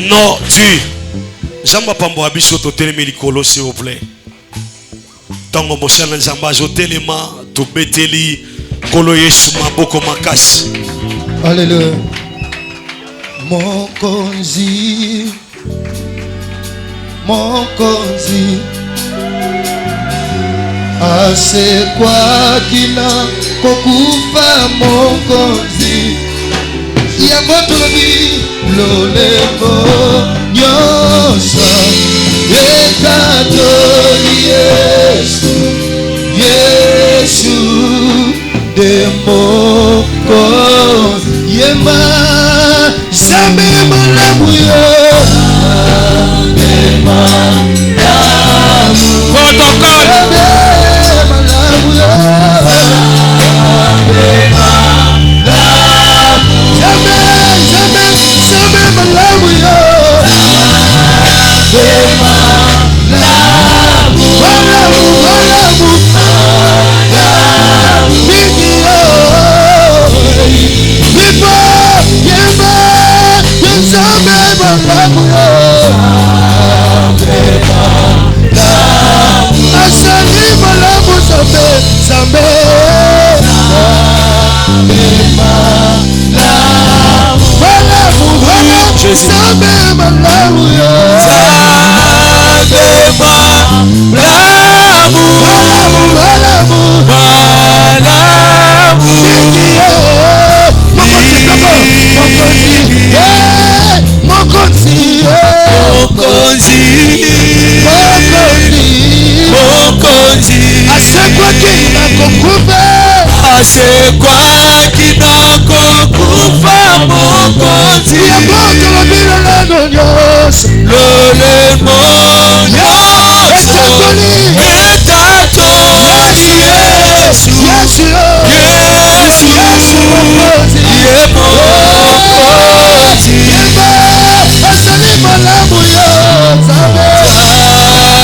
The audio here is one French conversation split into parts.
Non, tu. Jamba pambo abiso to telemi likolo s'il vous plaît. Tango mosala nzamba zo telema to beteli kolo Yesu maboko makasi. Alléluia. Mokonzi, mokonzi, asekwa kina kokufa mokonzi. Yango tolobi lolemo nyosa ekatoli Yesu, Yesu de mokonzi. Yema Zambe malamu yo, Zambe malamu, protocole Zambe malamu yo, Zambe malamu, Zambe malamu yo, Zambe malamu, malamu mingi yo, vivo yema Zambe malamu yo, Zambe malamu, asali malamu Zambe, Zambe malamu, malamu, Zambe malamu yo, Zambe malamu, malamu, malamu mingi yo, mokonzi kabo, mokonzi, mokonzi, mokonzi, asekwa kina kokufa, asekwa kina kokufa mokonzi. Yamoto lobilo lano nyos, lolemo nyos, etatoli, Yesu, Yesu, Yesu, Yesu mokonzi, mokonzi, asali malamu yo,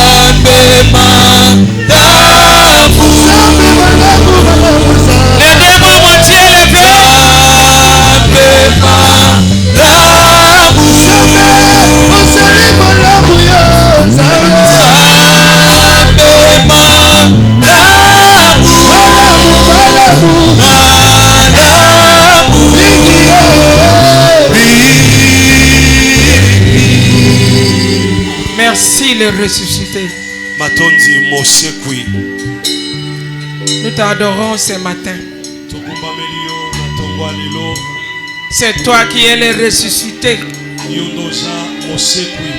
Zambe malamu, Zambe malamu, malamu, les deux mots moitié les pieds, Zambe malamu, asali malamu yo, Zambe malamu, malamu, malamu mingi yo. Merci le ressuscité. Matondi mosekwi. Nous t'adorons ce matin. Tokumbamelio na tongwalilo. C'est toi qui es le ressuscité. Yondoza mosekwi.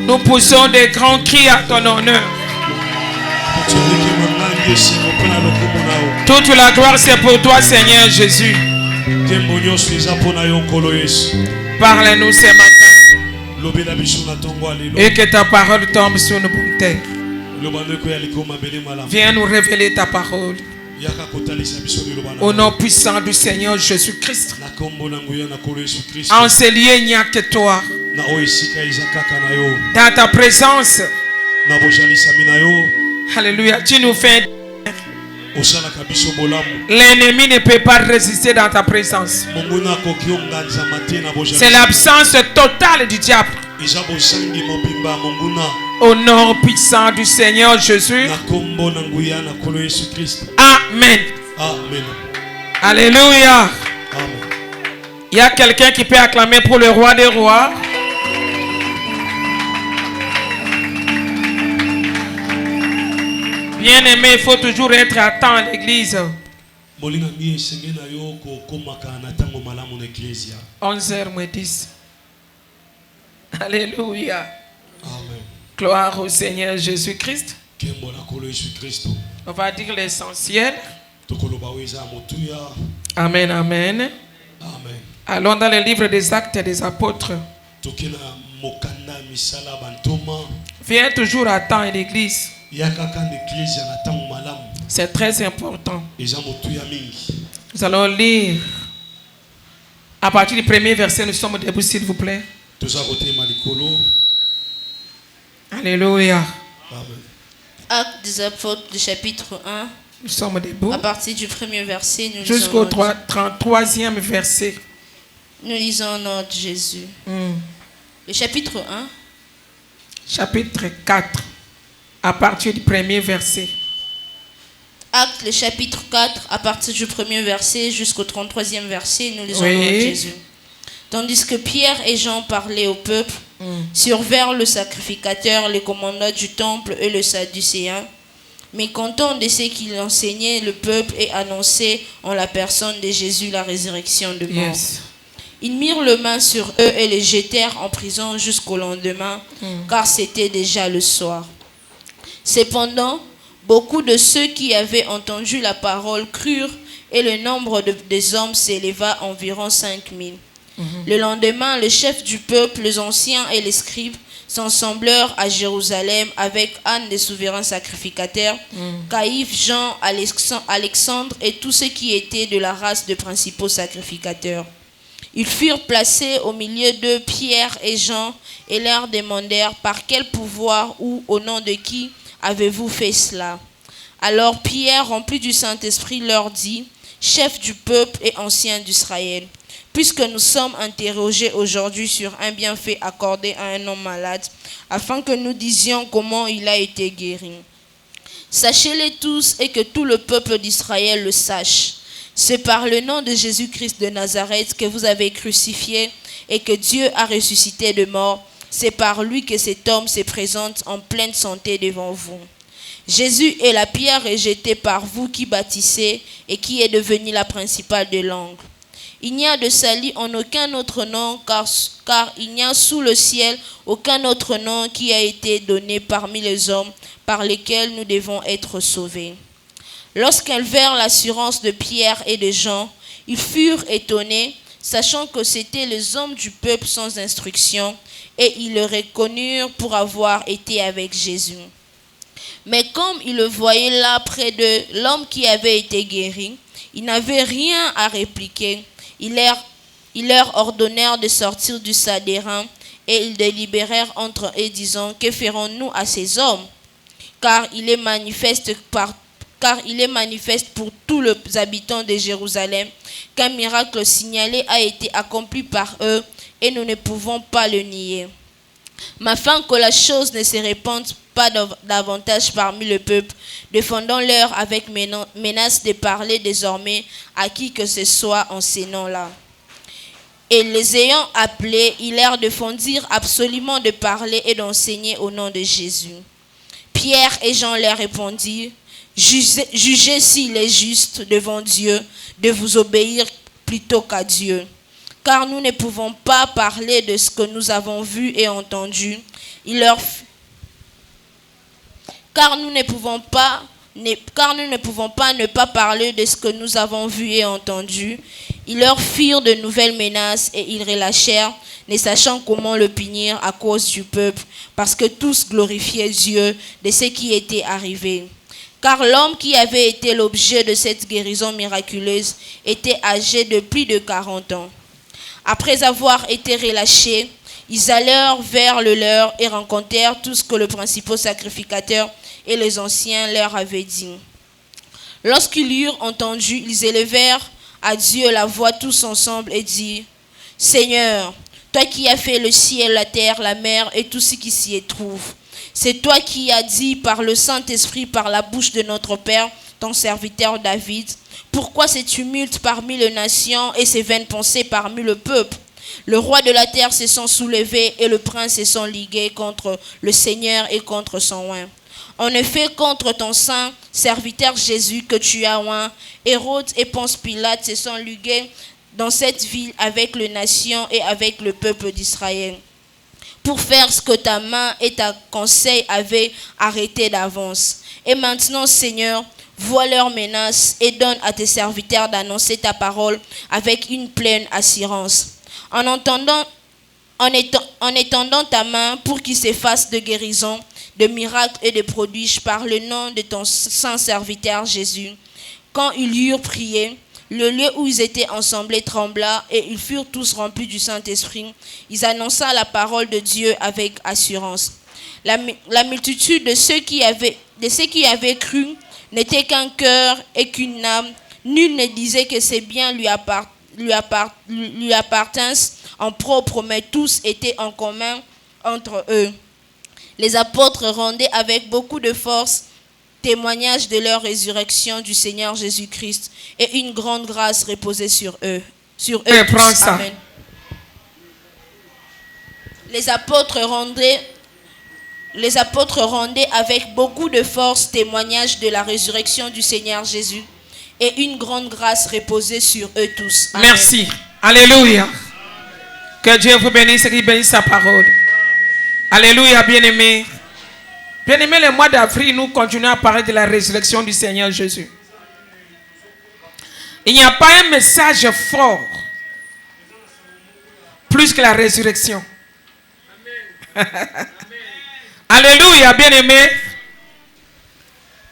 Nous poussons des grands cris à ton honneur. Toute la gloire c'est pour toi Seigneur Jésus. Parle-nous ce matin. Et que ta parole tombe sur nos bonnes terres. Viens nous révéler ta parole. Au nom puissant du Seigneur Jésus-Christ. En ces lieux, il n'y a que toi. Dans ta présence. Alléluia. Tu nous fais. L'ennemi ne peut pas résister dans ta présence. C'est l'absence totale du diable. Au nom puissant du Seigneur Jésus. Amen. Amen. Alléluia. Amen. Il y a quelqu'un qui peut acclamer pour le roi des rois. Bien aimé, il faut toujours être à temps à l'église. 11h moins 10. Alléluia. Amen. Gloire au Seigneur Jésus-Christ. On va dire l'essentiel. Amen, amen. Amen. Allons dans le livre des Actes des Apôtres. Viens toujours à temps à l'église. C'est très important. Nous allons lire à partir du premier verset. Nous sommes debout, s'il vous plaît. Alléluia. Amen. Actes des Apôtres du chapitre 1. Nous sommes debout. À partir du premier verset, nous jusqu'au lisons 33e verset. Nous lisons au nom de Jésus. Le chapitre 1. Chapitre 4, à partir du premier verset. Actes, le chapitre 4, à partir du premier verset jusqu'au 33e verset, nous lisons le nom de Jésus. Tandis que Pierre et Jean parlaient au peuple, survinrent le sacrificateur, les commandants du temple et le sadducéen, mécontents de ce qu'il enseignait le peuple et annonçait en la personne de Jésus la résurrection de mort. Ils mirent le main sur eux et les jetèrent en prison jusqu'au lendemain, car c'était déjà le soir. Cependant, beaucoup de ceux qui avaient entendu la parole crurent, et le nombre des hommes s'éleva à environ 5000. Le lendemain, le chef du peuple, les anciens et les scribes s'assemblèrent à Jérusalem avec Anne des souverains sacrificateurs, Caïphe, Jean, Alexandre et tous ceux qui étaient de la race de principaux sacrificateurs. Ils furent placés au milieu d'eux Pierre et Jean et leur demandèrent par quel pouvoir ou au nom de qui avez-vous fait cela? Alors Pierre, rempli du Saint-Esprit, leur dit, chef du peuple et ancien d'Israël, puisque nous sommes interrogés aujourd'hui sur un bienfait accordé à un homme malade, afin que nous disions comment il a été guéri. Sachez-les tous et que tout le peuple d'Israël le sache. C'est par le nom de Jésus-Christ de Nazareth que vous avez crucifié et que Dieu a ressuscité de mort. C'est par lui que cet homme se présente en pleine santé devant vous. Jésus est la pierre rejetée par vous qui bâtissez et qui est devenue la principale de l'angle. Il n'y a de salut en aucun autre nom, car il n'y a sous le ciel aucun autre nom qui a été donné parmi les hommes par lesquels nous devons être sauvés. Lorsqu'ils virent l'assurance de Pierre et de Jean, ils furent étonnés, sachant que c'étaient les hommes du peuple sans instruction, et ils le reconnurent pour avoir été avec Jésus. Mais comme ils le voyaient là près de l'homme qui avait été guéri, ils n'avaient rien à répliquer. Ils leur ordonnèrent de sortir du Sadérin, et ils délibérèrent entre eux, disant, que ferons-nous à ces hommes? Car il est manifeste pour tous les habitants de Jérusalem qu'un miracle signalé a été accompli par eux, et nous ne pouvons pas le nier. Mais afin que la chose ne se répande pas davantage parmi le peuple, défendons-leur avec menace de parler désormais à qui que ce soit en ces noms-là. Et les ayant appelés, ils leur défendirent absolument de parler et d'enseigner au nom de Jésus. Pierre et Jean leur répondirent, jugez s'il est juste devant Dieu de vous obéir plutôt qu'à Dieu. Car nous ne pouvons pas parler de ce que nous avons vu et entendu. Car nous ne pouvons pas ne pas parler de ce que nous avons vu et entendu. Ils leur firent de nouvelles menaces et ils relâchèrent, ne sachant comment le punir à cause du peuple, parce que tous glorifiaient Dieu de ce qui était arrivé. Car l'homme qui avait été l'objet de cette guérison miraculeuse était âgé de plus de 40 ans. Après avoir été relâchés, ils allèrent vers le leur et rencontrèrent tout ce que le principal sacrificateur et les anciens leur avaient dit. Lorsqu'ils eurent entendu, ils élevèrent à Dieu la voix tous ensemble et dirent, « Seigneur, toi qui as fait le ciel, la terre, la mer et tout ce qui s'y trouve, c'est toi qui as dit par le Saint-Esprit, par la bouche de notre Père, ton serviteur David, pourquoi ces tumultes parmi les nations et ces vaines pensées parmi le peuple? Le roi de la terre se sont soulevés et le prince se sont ligués contre le Seigneur et contre son oint. En effet, contre ton saint serviteur Jésus que tu as oint, Hérode et Ponce Pilate se sont ligués dans cette ville avec les nations et avec le peuple d'Israël, pour faire ce que ta main et ta conseil avaient arrêté d'avance. Et maintenant, Seigneur, vois leurs menaces et donne à tes serviteurs d'annoncer ta parole avec une pleine assurance. En étendant ta main pour qu'ils se fassent de guérison, de miracles et de prodiges par le nom de ton saint serviteur Jésus. Quand ils eurent prié, le lieu où ils étaient ensemblés trembla et ils furent tous remplis du Saint-Esprit. Ils annonçaient la parole de Dieu avec assurance. La multitude de ceux qui avaient cru n'était qu'un cœur et qu'une âme. Nul ne disait que ses biens lui lui appartinssent en propre, mais tous étaient en commun entre eux. Les apôtres rendaient avec beaucoup de force témoignage de leur résurrection du Seigneur Jésus-Christ, et une grande grâce reposait sur eux. Sur eux tous. Amen. Les apôtres rendaient avec beaucoup de force témoignage de la résurrection du Seigneur Jésus, et une grande grâce reposait sur eux tous. Amen. Merci. Alléluia. Que Dieu vous bénisse et qu'il bénisse sa parole. Alléluia, bien-aimés. Bien-aimés, le mois d'avril, nous continuons à parler de la résurrection du Seigneur Jésus. Il n'y a pas un message fort plus que la résurrection. Alléluia, bien-aimés.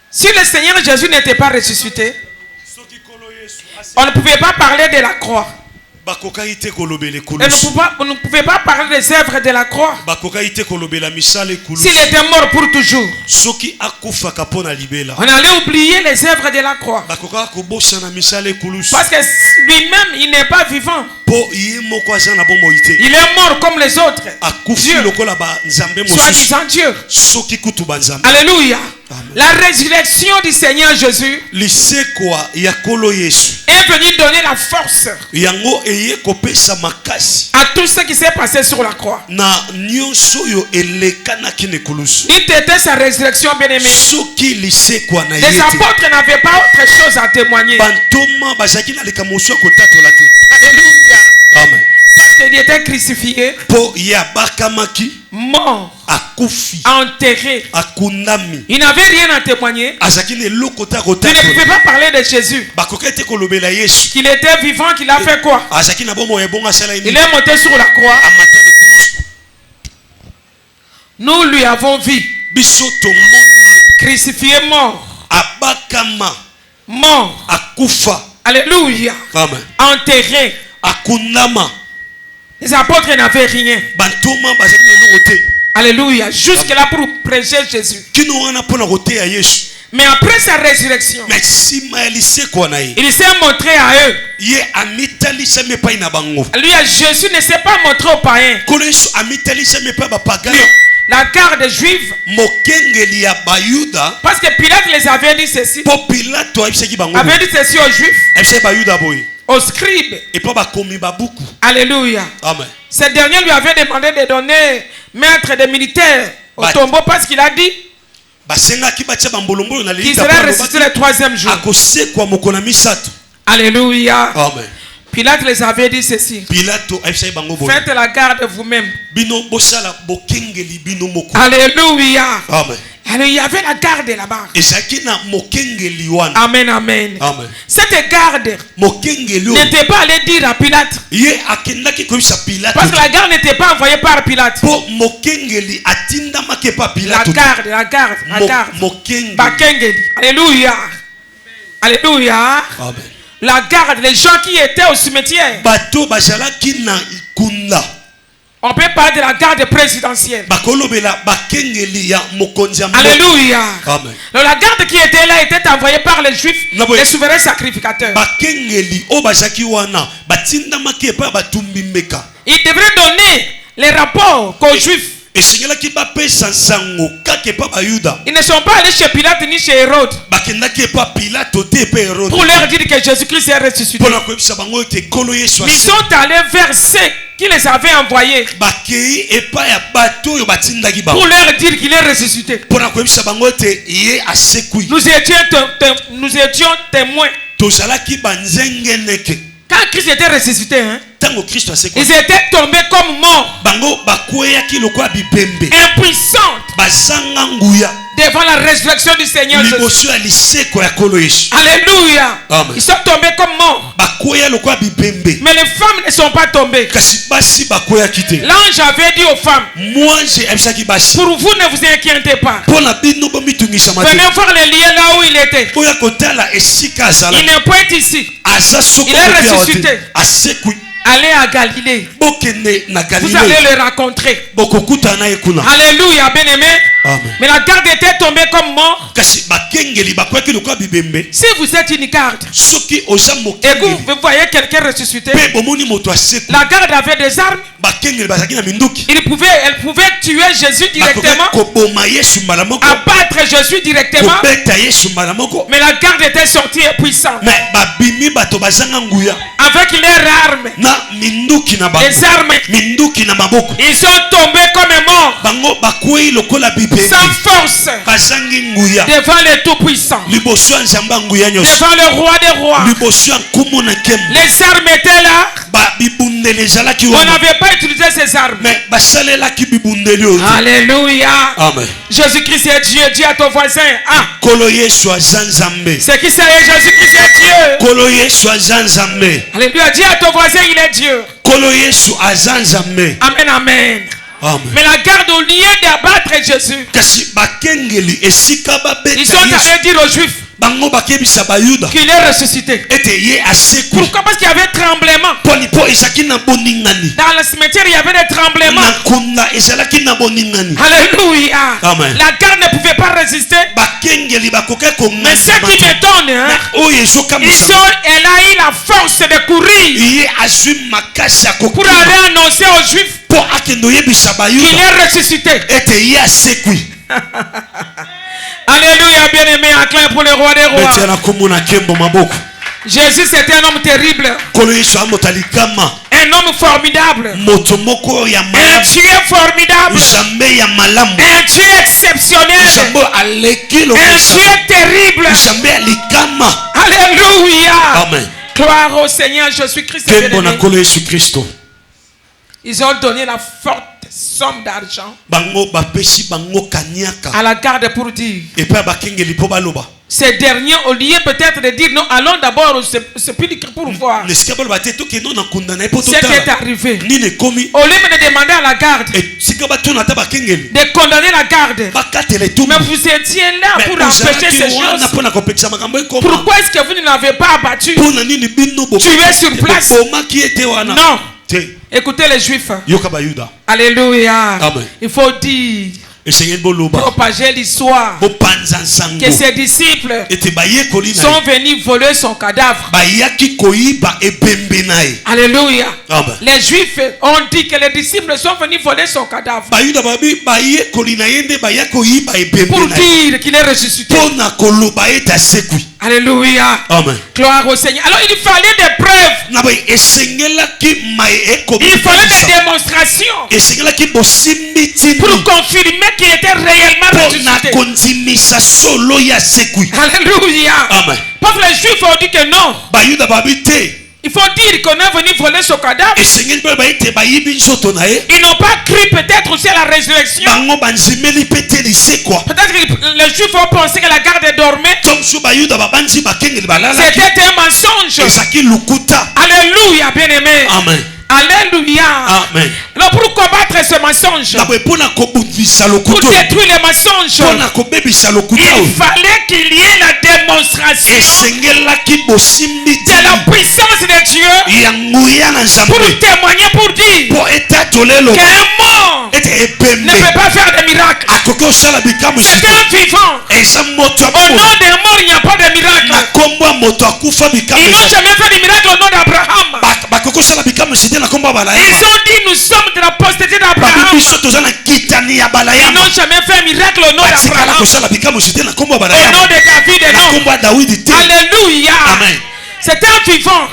Si le Seigneur Jésus n'était pas ressuscité, on ne pouvait pas parler de la croix. Et vous ne pouvez pas parler des œuvres de la croix. S'il était mort pour toujours, on allait oublier les œuvres de la croix. Parce que lui-même, il n'est pas vivant. Il est mort comme les autres. Dieu. Soit disant Dieu. Alléluia. La résurrection du Seigneur Jésus est venu donner la force à tout ce qui s'est passé sur la croix. Il était sa résurrection, bien-aimé. Les apôtres n'avaient pas autre chose à témoigner. Alléluia. Amen. Parce qu'il était crucifié, mort, enterré. Il n'avait rien à témoigner. Il ne pouvait pas parler de Jésus. Qu'il était vivant, qu'il a fait quoi? Il est monté sur la croix. Nous lui avons vu. Crucifié, mort. Mort. Alléluia. Enterré. Les apôtres n'avaient rien. Alléluia. Jusque là pour prêcher Jésus. Mais après sa résurrection, il s'est montré à eux. Lui, Jésus ne s'est pas montré aux païens. La garde juive, parce que Pilate les avait dit ceci, avait dit ceci aux juifs, aux scribes. Alléluia. Amen. Ces derniers lui avaient demandé de donner maître des militaires au tombeau parce qu'il a dit qu'il serait ressuscité le 3e jour. Alléluia. Amen. Pilate les avait dit ceci. Faites la garde vous-même. Alléluia. Amen. Alors, il y avait la garde là-bas. Amen, amen. Amen. Cette garde n'était pas allée dire à Pilate. Parce que la garde n'était pas envoyée par Pilate. La garde. Bakengeli. Alléluia. Alléluia. Amen. La garde, les gens qui étaient au cimetière. On peut parler de la garde présidentielle. Alléluia. Amen. Alors, la garde qui était là était envoyée par les juifs, les souverains sacrificateurs. Ils devraient donner les rapports qu'aux juifs. Ils ne sont pas allés chez Pilate ni chez Hérode pour leur dire que Jésus-Christ est ressuscité. Ils sont allés vers ceux qui les avaient envoyés pour leur dire qu'il est ressuscité. Nous étions témoins. Quand Christ était ressuscité, ils étaient tombés comme morts, impuissants devant la résurrection du Seigneur Jésus. Alléluia. Amen. Ils sont tombés comme morts. Mais les femmes ne sont pas tombées. L'ange avait dit aux femmes, pour vous, ne vous inquiétez pas. Venez voir le lieu là où il était. Il n'est pas ici. Il est ressuscité. allez à Galilée. Vous allez le rencontrer. Alléluia, bien-aimé. Mais la garde était tombée comme mort. Si vous êtes une garde et que vous voyez quelqu'un ressuscité, la garde avait des armes. Elle pouvait tuer Jésus directement, abattre Jésus directement. Mais la garde était sortie et puissante avec leurs armes. Les armes, ils sont tombés comme morts, sans force, devant le Tout-Puissant, devant le Roi des Rois. Les armes étaient là. On n'avait pas utilisé ces armes. Alléluia. Jésus-Christ est Dieu. Dis à ton voisin. C'est qui c'est? Jésus-Christ est Dieu. Alléluia. Dis à ton voisin, il est Dieu. Amen, amen. Mais la garde, au lieu d'abattre Jésus, ils sont allés dire aux Juifs qu'il est ressuscité. Pourquoi? Parce qu'il y avait tremblement. Dans le cimetière, il y avait des tremblements. Alléluia. La garde ne pouvait pas résister. Mais ce qui m'étonne, elle a eu la force de courir pour aller annoncer aux Juifs qu'il est ressuscité. Alléluia, bien-aimé, acclame pour le Roi des Rois. Jésus, c'était un homme terrible, un homme formidable, un Dieu formidable, un Dieu exceptionnel, un Dieu terrible. Alléluia. Amen. Gloire au Seigneur Jésus-Christ. Ils ont donné la forte somme d'argent à la garde pour dire. Ces derniers, au lieu peut-être de dire non, allons d'abord au sépulcre pour voir ce qui est arrivé. Au lieu de demander à la garde de condamner la garde, mais vous étiez là pour empêcher ces choses. Pourquoi est-ce que vous ne l'avez pas abattu, tué sur place? Non. Écoutez les Juifs. Alléluia. Il faut dire, propager l'histoire que ses disciples sont venus voler son cadavre. Alléluia. Les Juifs ont dit que les disciples sont venus voler son cadavre pour dire qu'il est ressuscité. Alléluia. Amen. Gloire au Seigneur. Alors il fallait des preuves. Il fallait des démonstrations pour confirmer qu'il était réellement ressuscité. Alléluia. Amen. Parce que les Juifs ont dit que non. Il faut dire qu'on est venu voler son cadavre. Ils n'ont pas cru peut-être aussi à la résurrection. Peut-être que les Juifs ont pensé que la garde dormait. C'était un mensonge. Alléluia, bien-aimé. Amen. Alléluia. Amen. Alors pour combattre ce mensonge, pour détruire les mensonges, il fallait qu'il y ait la démonstration de la puissance de Dieu pour témoigner, pour dire qu'un mort ne peut pas faire de miracle. C'est un vivant. Au nom des morts, il n'y a pas de miracle. Ils n'ont jamais fait de miracle au nom d'Abraham. Ils ont dit nous sommes de la postérité d'Abraham. Ils n'ont jamais fait un miracle au nom d'Abraham. Au nom de David, non. Alléluia. Amen. C'est un vivant.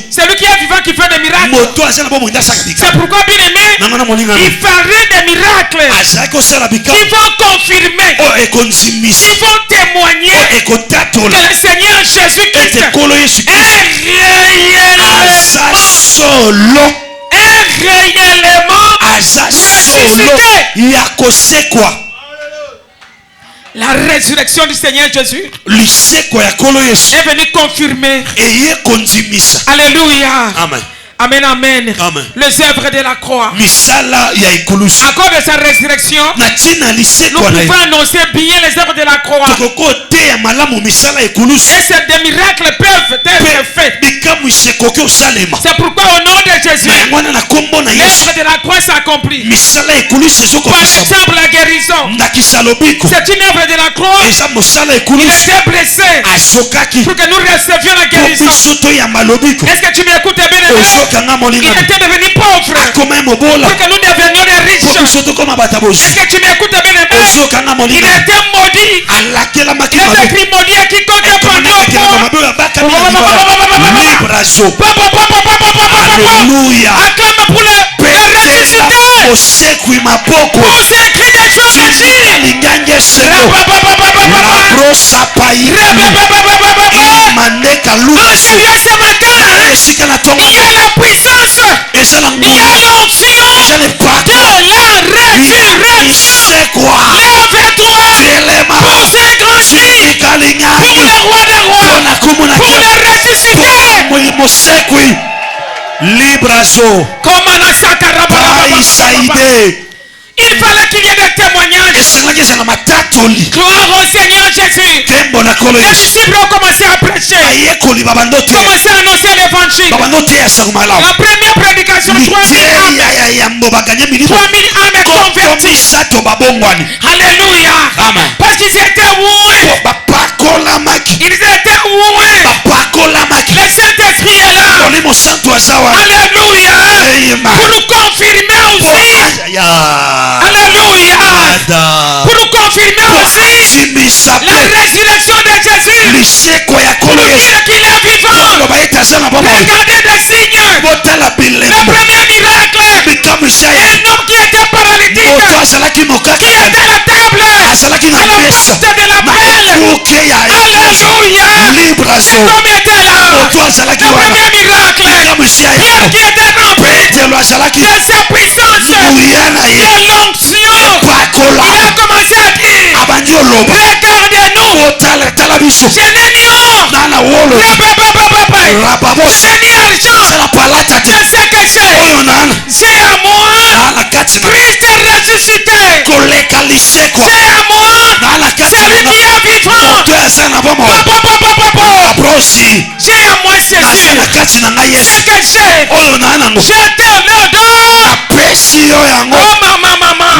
C'est lui qui est vivant qui fait des miracles. C'est pourquoi, bien aimé, il ferait des miracles. Ils vont confirmer. Ils vont témoigner que le Seigneur Jésus-Christ est réellement ressuscité. La résurrection du Seigneur Jésus est venue confirmer. Alléluia. Amen. Amen, amen. Amen. Les œuvres de la croix. Misala ya ikulusu. À cause de sa résurrection, nous pouvons annoncer bien les œuvres de la croix. Et ces miracles peuvent être faits. C'est pourquoi au nom de Jésus, l'œuvre de la croix s'accomplit. Par exemple, la guérison, c'est une œuvre de la croix. Il était blessé pour que nous recevions la guérison. Est-ce que tu m'écoutes bien? Il était devenu pauvre pour que nous devenions des riches. Est-ce que tu m'écoutes bien? Il était maudit. Il est écrit maudit à quiconque est pendu au pont. Alléluia. Acclame pour le ressuscité. Vous écrit des choses magiques. Seigneur, ce matin, il y a la puissance, il y a l'onction de la résurrection. Lève-toi pour ces grands signes, pour le roi des rois, pour le ressuscité. Librazo. Il fallait qu'il y ait des témoignages. Gloire au Seigneur Jésus. Les disciples ont commencé à prêcher. Commencé à annoncer l'évangile. La première prédication, 3000 âmes converties. Alléluia. Parce qu'ils étaient voués. Ils étaient voués. Le Saint-Esprit est là. Alléluia. Pour nous confirmer aussi. Alléluia. Pour nous confirmer aussi la résurrection de Jésus. Pour nous dire qu'il est vivant. Regardez des signes. Le premier miracle. Un homme qui était paralytique. Qui était à la table. À la porte de la belle. Alléluia. Cet homme était là. Le premier miracle. Pierre qui était rempli de sa puissance. De l'onction. Il a commencé à dire, regardez-nous. Je sais que j'ai à moi Christ est ressuscité. J'ai à moi celui qui est vivant. J'ai à moi ceci. Ce que j'ai, je te le donne. Oh maman.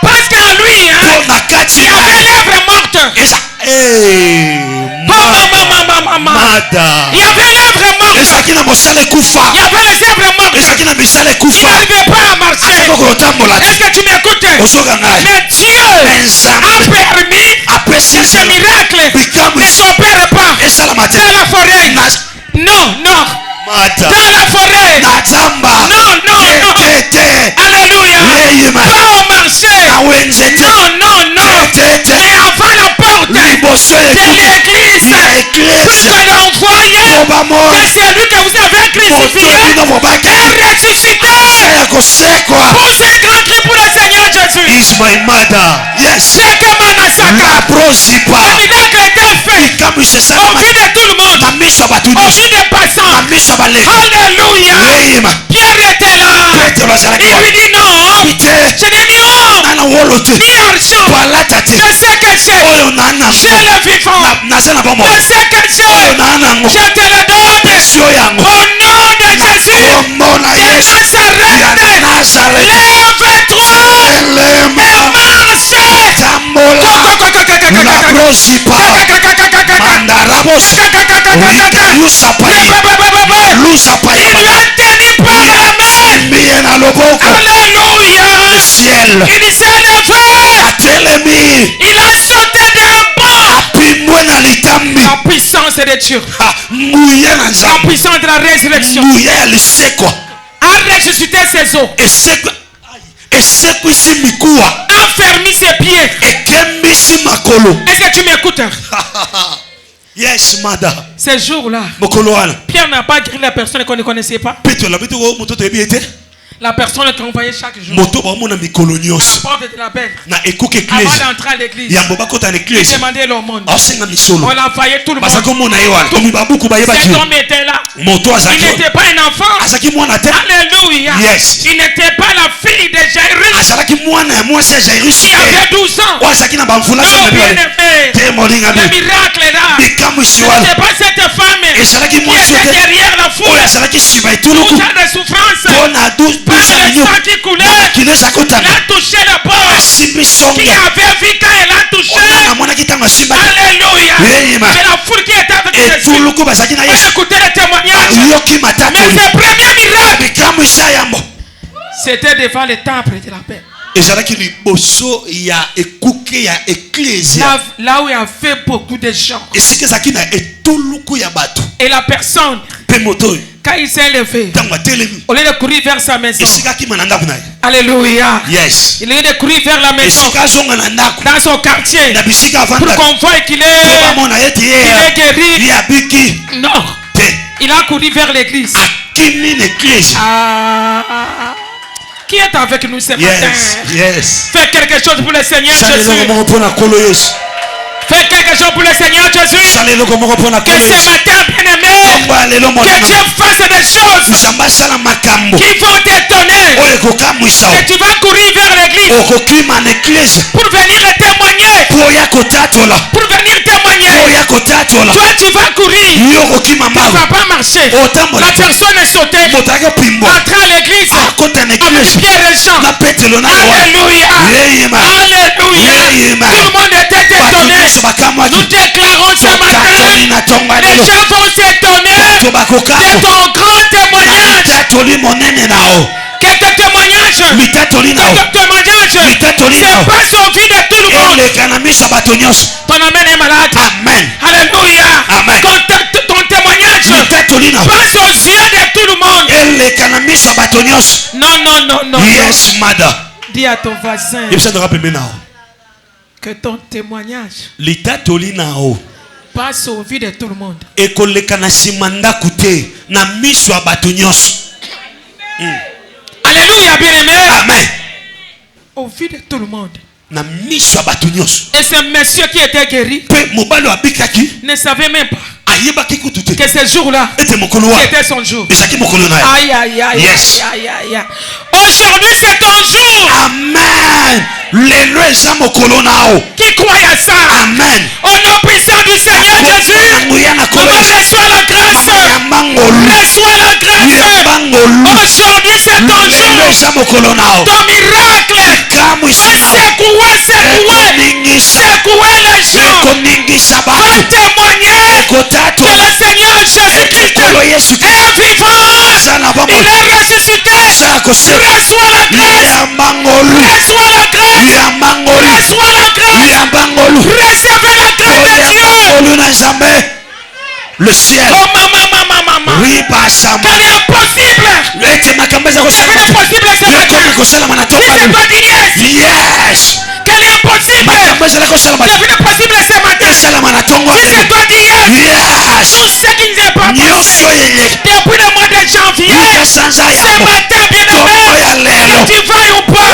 Parce qu'en lui, il y avait l'œuvre morte. Oh maman. Il y avait l'œuvre morte. Il y avait les œuvres mortes. Il n'arrivait pas à marcher. Est-ce que tu m'écoutes? Mais Dieu a permis que ce miracle ne s'opère pas dans la forêt. Non. Dans la forêt. Non. Alléluia. Pas au marché. Non. Mais avant la porte de l'église. Puisque l'on voyait que c'est lui que vous avez crucifié et ressuscité. Pour ces grands cris pour le Seigneur Jésus. Is my mother. Yes. Le miracle était fait au vu de tout le monde. Au vu des passants. Alléluia. Pierre était là. Il lui dit non. Je n'ai ni or ni argent. Je sais que j'ai le vivant. Je sais que j'ai. Je te le donne. Au nom de Jésus de Nazareth. Lève-toi et marche. Il lui a tenu par la main. Alléluia. Il s'est levé. Il a sauté d'un bord. La puissance de Dieu. La puissance de la résurrection a ressuscité ses os. A fermé ses pieds. Est-ce que tu m'écoutes? Yes, madame. Ces jours-là, Pierre n'a pas guéri la personne qu'on ne connaissait pas. La personne est envoyée chaque jour. À la porte de la belle. Avant d'entrer à l'église. Il demandait l'aumône. On l'envoyait tout le monde. Cet homme était là. Il n'était pas un enfant. Alléluia. Yes. Il n'était pas la fille de Jairus. Il avait 12 ans. Oh, bien-aimé. Le miracle est là. Ce n'était pas cette femme qui était derrière la foule. Tout ça de souffrance. Par le sang qui coulait. Elle a touché la porte. Qui avait vu quand elle a touché. Alléluia. C'est la foule qui était avec Jésus. On écoutait le témoignage. Mais ce premier miracle, c'était devant le temple de la paix. Là où il y avait beaucoup de gens. Et la personne, quand il s'est levé, au lieu de courir vers sa maison, alléluia, yes. Il est de courir vers la maison, dans son quartier, pour qu'on voie qu'il est guéri. Non, il a couru vers l'église. Qui est avec nous ce matin? Yes. Fais quelque chose pour le Seigneur Jésus. Fais quelque chose pour le Seigneur Jésus. Que ce matin, bien-aimé, que Dieu fasse des choses qui vont t'étonner. Que tu vas courir vers l'église pour venir témoigner. Pour venir témoigner. Toi, tu vas courir. Tu ne vas pas marcher. La personne est sautée. Entre à l'église avec Pierre et Jean. Alléluia. Alléluia. Tout le monde était étonné. Nous déclarons ce matin, les gens vont s'étonner de ton grand témoignage. Que ton témoignage se passe au vie de tout le monde. Ton amen est malade. Amen. Alléluia. Amen. Ton témoignage passe aux yeux de tout le monde. Non, non, non, non. Yes, mother. Dis à ton voisin que ton témoignage passe au vie de tout le monde. Alléluia, bien-aimé. Amen. Au vie de tout le monde. Et ce monsieur qui était guéri ne savait même pas que ce jour-là c'était son jour. Aïe, aïe, aïe, yes. Aïe, aïe, aïe. Aujourd'hui c'est ton jour. Amen. Qui croit à ça? Amen. Au nom puissant du Seigneur Jésus, reçois la grâce. Reçois la grâce. Aujourd'hui c'est ton jour. Ton miracle. Secouer les gens. Pour témoigner que le Seigneur Jésus-Christ est vivant. Il est ressuscité. Reçois la grâce. Reçois la grâce. Reçois la grâce. Recevez la grâce de Dieu. Le ciel. Oh maman. Quel est impossible. Quel est impossible ce matin. Si c'est toi Dignès. Yes. Quel est impossible. Devenez possible ce matin. Si c'est toi Dignès. Yes. Tout ce qui n'est pas possible. Depuis le mois de janvier. Ce matin bien-aimé. Que tu vailles ou pas.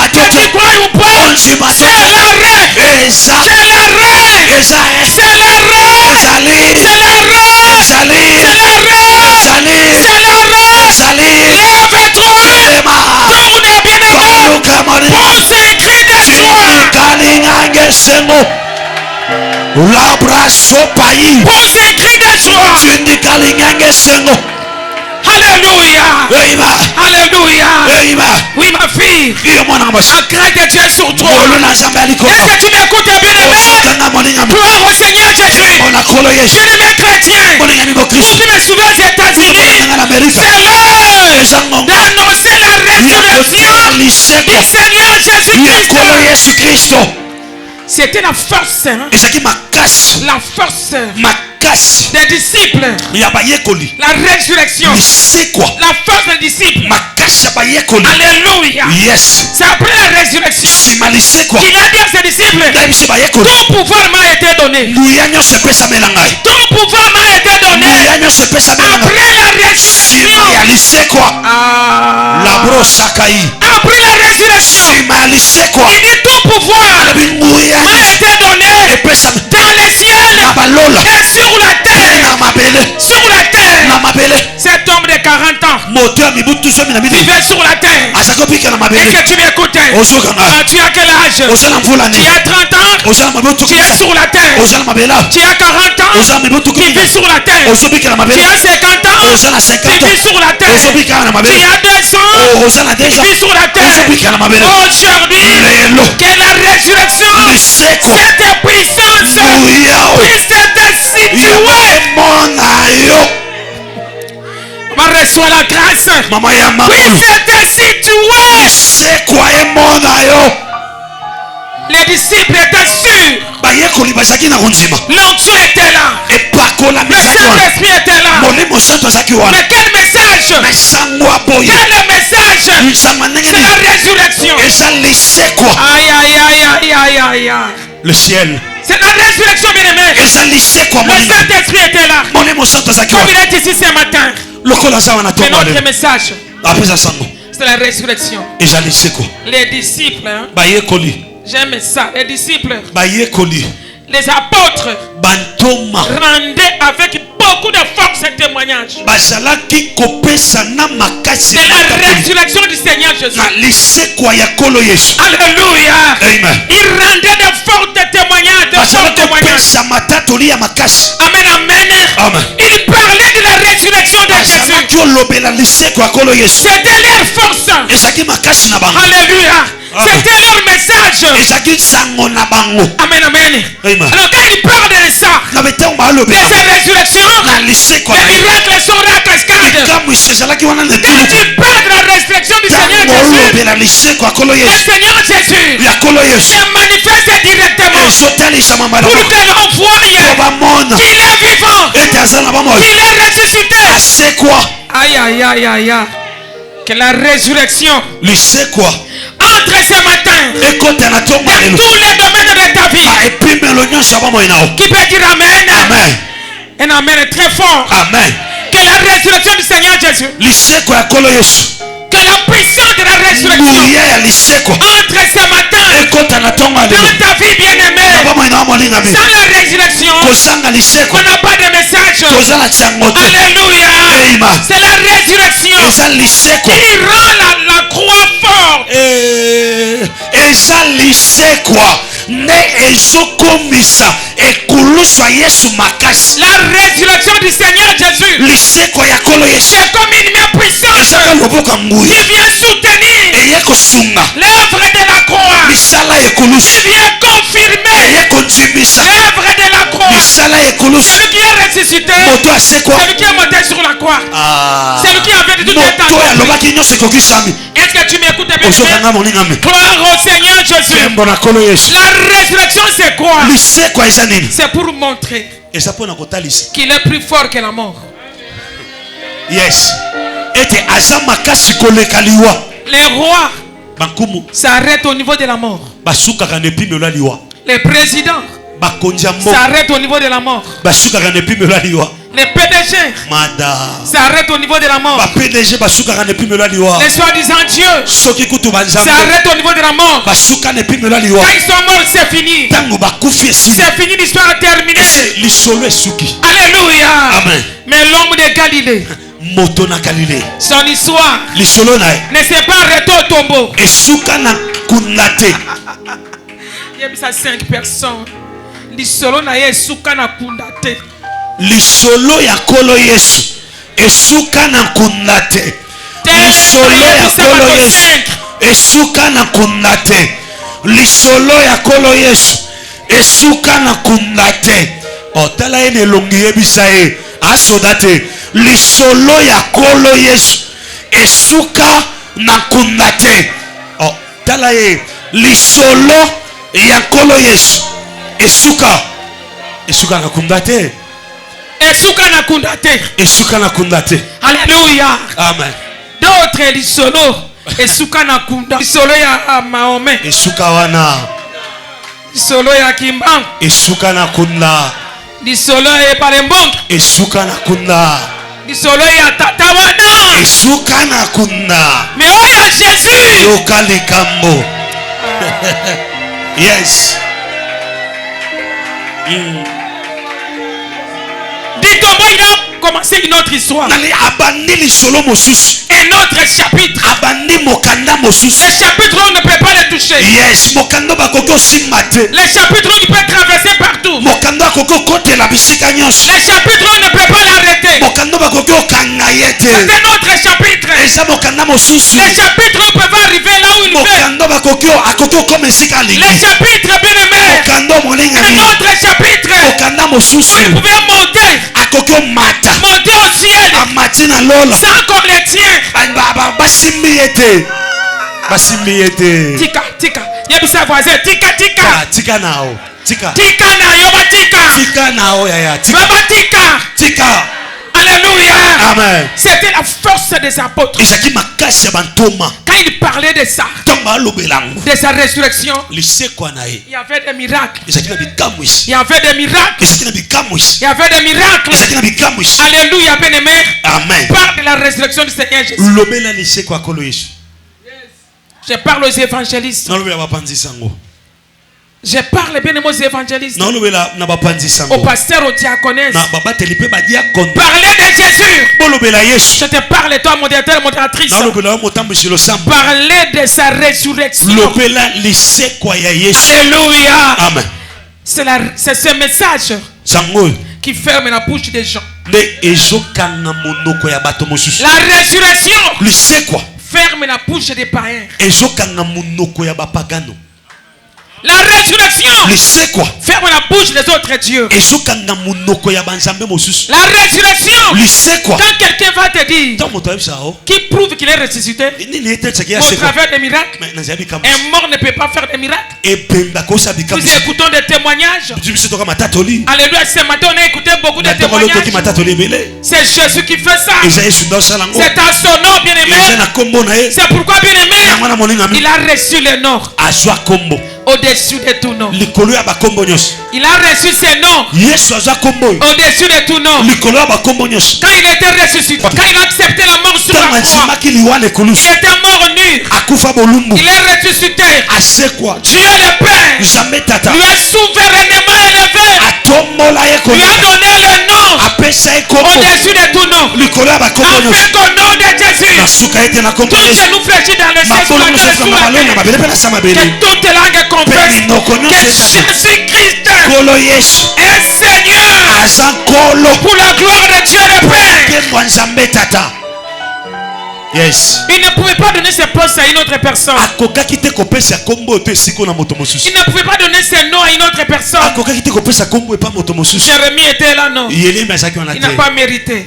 Que tu crois ou pas. C'est l'arrêt. C'est l'arrêt. C'est l'arrêt. C'est lève-toi. Tourne bien-aimé. Pousse un cri de joie. Pousse un cri de joie. Alléluia. Alléluia. Oui ma fille. La grâce de Dieu est sur toi. Est-ce que tu m'écoutes bien-aimé? Gloire au Seigneur Jésus. Bien-aimé chrétien. Vous me suivez aux États-Unis. C'est l'heure d'annoncer la résurrection du Seigneur Jésus-Christ. C'était la force. La force des disciples. La résurrection. La force des disciples. Alléluia. Yes. C'est après la résurrection. Il a dit à ses disciples, tout pouvoir m'a été donné. Tout pouvoir m'a été donné. Après la résurrection. Après la résurrection. Il dit tout pouvoir m'a été donné dans les ciels et sur la terre. Sur la terre. Cet homme de 40 ans vivait sur la terre. Est-ce que tu m'écoutes? Tu as quel âge? Tu as 30 ans. Tu es sur la terre. Tu as 40 ans. Tu vis sur la terre. Tu as 50 ans. Tu vis sur la terre. Tu as 200. Tu vis sur la terre. Aujourd'hui, que la résurrection, cette puissance, puisse te situer. Reçois la grâce. Puisse te situer. Les disciples étaient sûrs. L'onction était là. Le Saint-Esprit était là. Mais quel message? Quel message? C'est la résurrection. Aïe aïe aïe aïe aïe aïe. Le ciel. C'est la résurrection, bien aimé. Le Saint-Esprit était là. Comme il est ici ce matin. C'est notre message. C'est la résurrection. Les disciples. J'aime ça. Les disciples. Les apôtres rendaient avec beaucoup de force ce témoignage de la résurrection du Seigneur Jésus. Alléluia. Ils rendaient de forts témoignages. Amen, amen. Ils parlaient de la résurrection de Jésus. C'était leur force. Alléluia. C'était leur message. Amen, amen. Alors quand ils parlent de ça, de cette résurrection, les miracles sont là cascades. Quand tu parles de la résurrection du Seigneur Jésus, le Seigneur Jésus se manifeste directement pour que l'on voie qu'il est vivant, qu'il est ressuscité. Aïe aïe aïe aïe aïe. Que la résurrection entre ce matin dans tous les domaines de ta vie. Qui peut dire amen? Amen. Un amen très fort. Amen. Que la résurrection du Seigneur Jésus, que la puissance de la résurrection entre ce matin dans ta vie bien-aimée. Sans la résurrection, on n'a pas de message. Alléluia. C'est la résurrection qui rend la croix forte. La résurrection du Seigneur Jésus, c'est comme une main puissante qui vient soutenir l'œuvre de la croix, qui vient confirmer l'œuvre de la croix. Celui qui est ressuscité, celui qui est monté sur la croix, celui qui avait de tout état. Est-ce que tu m'écoutes bien? Gloire au Seigneur Jésus. La résurrection c'est quoi? C'est pour montrer qu'il est plus fort que la mort. Yes. Les rois s'arrêtent au niveau de la mort. Les présidents s'arrêtent au niveau de la mort. Les PDG s'arrêtent au niveau de la mort. Les soi-disant Dieu s'arrêtent au niveau de la mort. Quand ils sont morts, c'est fini. C'est fini, l'histoire est terminée. Alléluia. Amen. Mais l'homme de Galilée, son histoire ne s'est pas arrêtée au tombeau. Il y a 5 personnes. L'isolo na ye suka na kundate. Lisolo ya kolo Yesu esuka na kundate. Lisolo ya kolo Yesu esuka na kundate. Lisolo ya kolo Yesu esuka na kundate. Otala ene longi yebisae asodate. Lisolo ya kolo Yesu esuka na kundate. Otala e lisolo ya kolo Yesu esuka na kundate. Esuka na kundate. Esuka na kundate. Alléluia. Amen. d'autres lisolo esuka na kunda lisolo ya Mahomet esuka wana lisolo ya Kimbangu esuka na kunda lisolo ya Palembongo esuka na kunda lisolo ya tata wana esuka na kunda mais oya Jésus yoka likambo yes Dites-moi, il a commencé une autre histoire. Un autre chapitre. Le chapitre où on ne peut pas le toucher. Yes. Le chapitre où il peut traverser partout. Le chapitre où on ne peut pas l'arrêter. C'est un autre chapitre. Le chapitre où on peut pas arriver là où il veut. Le chapitre bien aimé. Un autre chapitre. Il pouvait monter. Monter au ciel. Sans qu'on le tienne. Tika, tika. Yebisa voisin. Tika, tika. Tika nao. Tika. Tika na yoba tika. Tika nao yaya. Baba tika. Tika. Alléluia. Amen. C'était la force des apôtres. Quand il parlait de ça, de sa résurrection, il y avait des miracles. Il y avait des miracles. Il y avait des miracles. Alléluia, bien-aimé. Amen. Parle de la résurrection du Seigneur Jésus. Je parle aux évangélistes. Je parle bien aux évangélistes, aux pasteurs, aux diaconesses. Parlez de Jésus. Je te parle, toi, modérateur, modératrice. Parlez de sa résurrection. Alléluia. Amen. C'est ce message qui ferme la bouche des gens. La résurrection ferme la bouche des païens. La résurrection ferme la bouche des autres dieux. La résurrection, quand quelqu'un va te dire qui prouve qu'il est ressuscité au travers des miracles, un mort ne peut pas faire des miracles. Nous écoutons des témoignages. Alléluia, ce matin on a écouté beaucoup de témoignages. C'est Jésus qui fait ça. C'est à son nom, bien aimé. C'est pourquoi, bien aimé, il a reçu le nom au-dessus de tout nom. Il a reçu ses noms au-dessus de tout nom. Quand il était ressuscité, quand il a accepté la mort sur la croix, il était mort nu. Il est ressuscité. Dieu le Père lui a souverainement élevé. Lui a donné le nom au-dessus de tout nom. Afin qu'au nom de Jésus, tout genou fléchit dans le ciel, que toute langue confesse que Jésus-Christ est Seigneur pour la gloire de Dieu le Père. Yes. Il ne pouvait pas donner ses postes à une autre personne. Il ne pouvait pas donner ses noms à une autre personne. Jérémie était là, non. Il n'a pas mérité.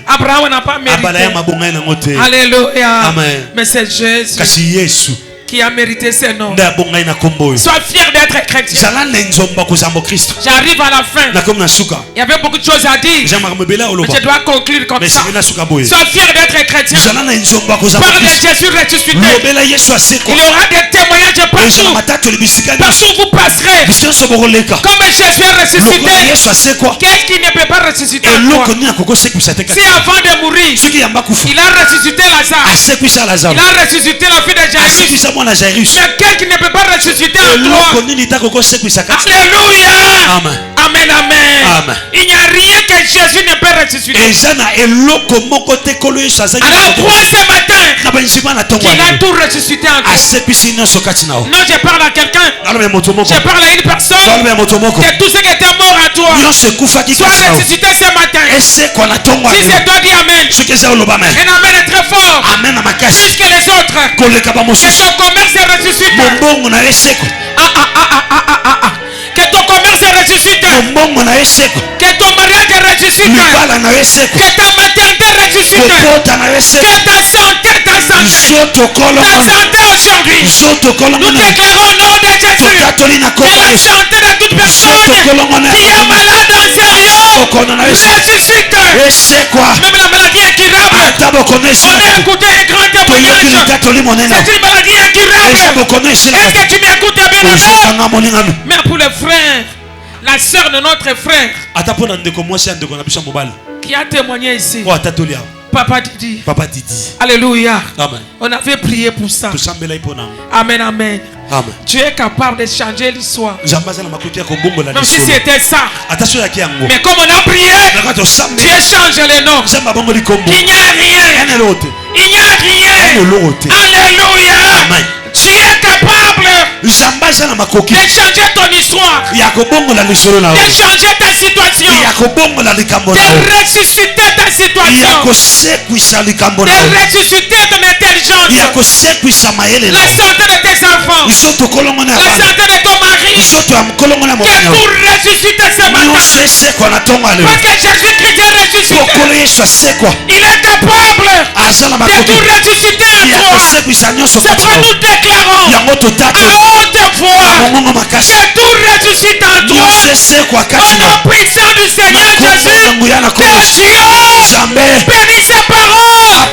Abraham n'a pas mérité. Alléluia. Amen. Mais c'est Jésus qui a mérité ses noms. Sois fier d'être chrétien. J'arrive à la fin. Il y avait beaucoup de choses à dire, mais je dois conclure comme ça. Sois fier d'être chrétien. Parle de Jésus ressuscité. Il y aura des témoignages partout. Partout où vous passerez. Comme Jésus est ressuscité, qu'est-ce qui ne peut pas ressusciter en toi? Si avant de mourir, il a ressuscité Lazare, il a ressuscité la fille de Jairus, mais quel qui ne peut pas ressusciter en toi? Alléluia. Amen. Amen, amen. Il n'y a rien que Jésus ne peut ressusciter. Alors crois ce matin qu'il a tout ressuscité en toi. Non, je parle à quelqu'un. Je parle à une personne. Que tout ce qui était mort à toi soit ressuscité ce matin. Si c'est toi, dis amen. Un amen est très fort. Plus que les autres. Que ton commerce est ressuscité. Que ton commerce est ressuscité. Que ton mariage est ressuscité. Que ta maternité est ressuscité. Que ta santé aujourd'hui. Nous déclarons au nom de Jésus que la santé de toute personne qui est malade en sérieux ressuscite. Même la maladie incurable On a écouté un grand témoignage. C'est une maladie incurable. Est-ce que tu m'écoutes bien? Mais pour les frères, la sœur de notre frère qui a témoigné ici, Papa Didi. Alléluia. Amen. On avait prié pour ça. Amen, amen. Amen. Tu es capable de changer l'histoire. Comme si c'était ça. Mais comme on a prié, Dieu change les noms. Il n'y a rien. Il n'y a rien. Alléluia. Amen. Tu es capable de changer ton histoire, de changer ta situation, de ressusciter ta situation, de ressusciter ton intelligence, la santé de tes enfants, la santé de ton mari, que tout ressuscite ce matin. Parce que Jésus-Christ est ressuscité. Il est capable de tout ressusciter en toi. C'est pourquoi nous déclarons à haute voix que tout ressuscite en toi. Au nom puissant du Seigneur Jésus, que Dieu bénisse sa parole.